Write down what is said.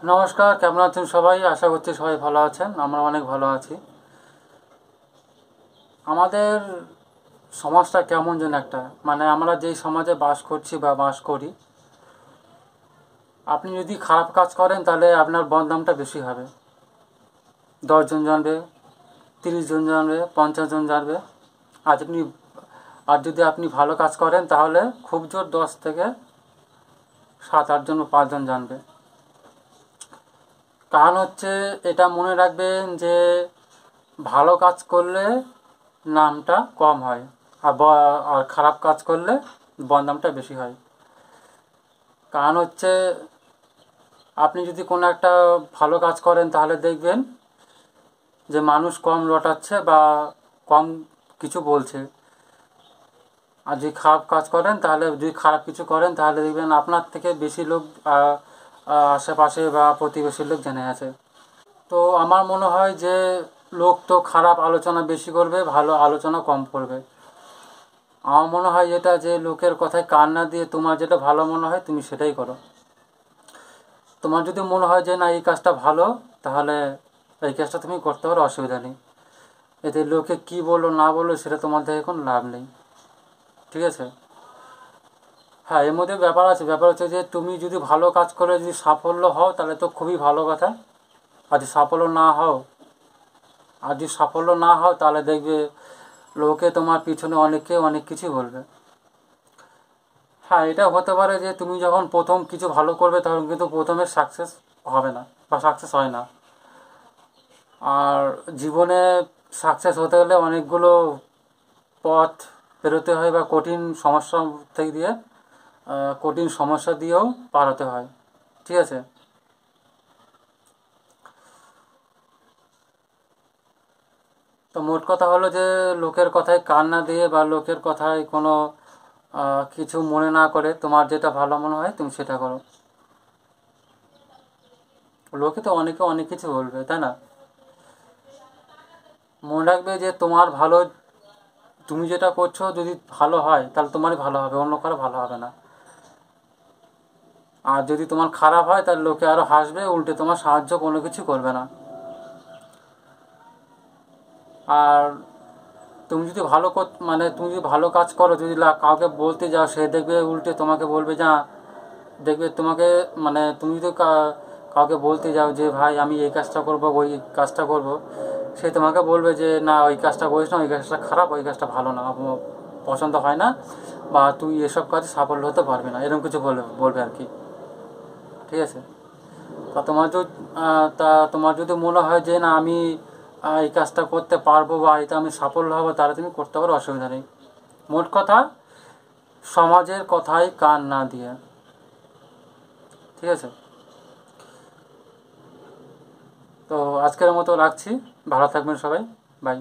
নমস্কার, কেমন আছেন সবাই? আশা করছি সবাই ভালো আছেন। আমরা অনেক ভালো আছি। আমাদের সমাজটা কেমন যেন একটা, আমরা যেই সমাজে বাস করছি বা বাস করি, আপনি যদি খারাপ কাজ করেন তাহলে আপনার বদনামটা বেশি হবে। 10 জন জানবে, 30 জন জানবে, 50 জন জানবে। আর আপনি আর যদি আপনি ভালো কাজ করেন তাহলে খুব জোর 10 থেকে 7-8 জন বা 5 জন জানবে। কারণ হচ্ছে, এটা মনে রাখবেন যে ভালো কাজ করলে নামটা কম হয়, আর খারাপ কাজ করলে বদনামটা বেশি হয়। কারণ হচ্ছে, আপনি যদি কোনো একটা ভালো কাজ করেন তাহলে দেখবেন যে মানুষ কম রটাচ্ছে বা কম কিছু বলছে। আর যদি খারাপ কাজ করেন তাহলে, যদি খারাপ কিছু করেন তাহলে দেখবেন আপনার থেকে বেশি লোক আশেপাশে বা প্রতিবেশীর লোক জেনে আছে। তো আমার মনে হয় যে লোক তো খারাপ আলোচনা বেশি করবে, ভালো আলোচনা কম করবে। আমার মনে হয় যেটা, যে লোকের কথায় কান না দিয়ে তোমার যেটা ভালো মনে হয় তুমি সেটাই করো। তোমার যদি মনে হয় যে না, এই কাজটা ভালো, তাহলে এই কাজটা তুমি করতে পারো, অসুবিধা নেই। এতে লোকে কি বললো না বললো সেটা তোমার থেকে কোনো লাভ নেই। ঠিক আছে? হ্যাঁ, এর মধ্যে ব্যাপার আছে। ব্যাপার হচ্ছে যে তুমি যদি ভালো কাজ করে যদি সাফল্য হও তাহলে তো খুবই ভালো কথা। আর যদি সাফল্য না হও তাহলে দেখবে লোকে তোমার পিছনে অনেক কিছু বলবে। হ্যাঁ, এটা হতে পারে যে তুমি যখন প্রথম কিছু ভালো করবে তখন কিন্তু প্রথমে সাকসেস হবে না বা সাকসেস হয় না। আর জীবনে সাকসেস হতে গেলে অনেকগুলো পথ পেরোতে হয় বা কঠিন সমস্যা দিয়েও পার হতে হয়। ঠিক আছে? তো মোট কথা হলো যে লোকের কথায় কান না দিয়ে বা লোকের কথায় কোনো কিছু মনে না করে তোমার যেটা ভালো মনে হয় তুমি সেটা করো। লোকে তো অনেকে অনেক কিছু বলবে, তাই না? মনে রাখবে যে তোমার ভালো, তুমি যেটা করছো যদি ভালো হয় তাহলে তোমারই ভালো হবে, অন্য কারো ভালো হবে না। আর যদি তোমার খারাপ হয় তাহলে লোকে আরও হাসবে, উল্টে তোমার সাহায্য কোনো কিছু করবে না। আর তুমি যদি ভালো কাজ করো, যদি কাউকে বলতে যাও, সে দেখবে উল্টে তোমাকে বলবে যা, দেখবে তোমাকে, তুমি যদি কাউকে বলতে যাও যে ভাই আমি এই কাজটা করবো, ওই কাজটা করবো, সে তোমাকে বলবে যে না, ওই কাজটা করিস না, ওই কাজটা খারাপ, ওই কাজটা ভালো না, আমার পছন্দ হয় না, বা তুই এসব কাজে সাফল্য হতে পারবি না, এরকম কিছু বলবে আর কি। ঠিক আছে? তা তোমার যদি মনে হয় যে না, আমি এই কাজটা করতে পারবো বা এতে আমি সাফল্য হবো, তাহলে তুমি করতে পারো, অসুবিধা নেই। মোট কথা, সমাজের কথায় কান না দিয়ে। ঠিক আছে? তো আজকের মতো রাখছি। ভালো থাকবেন সবাই। বাই।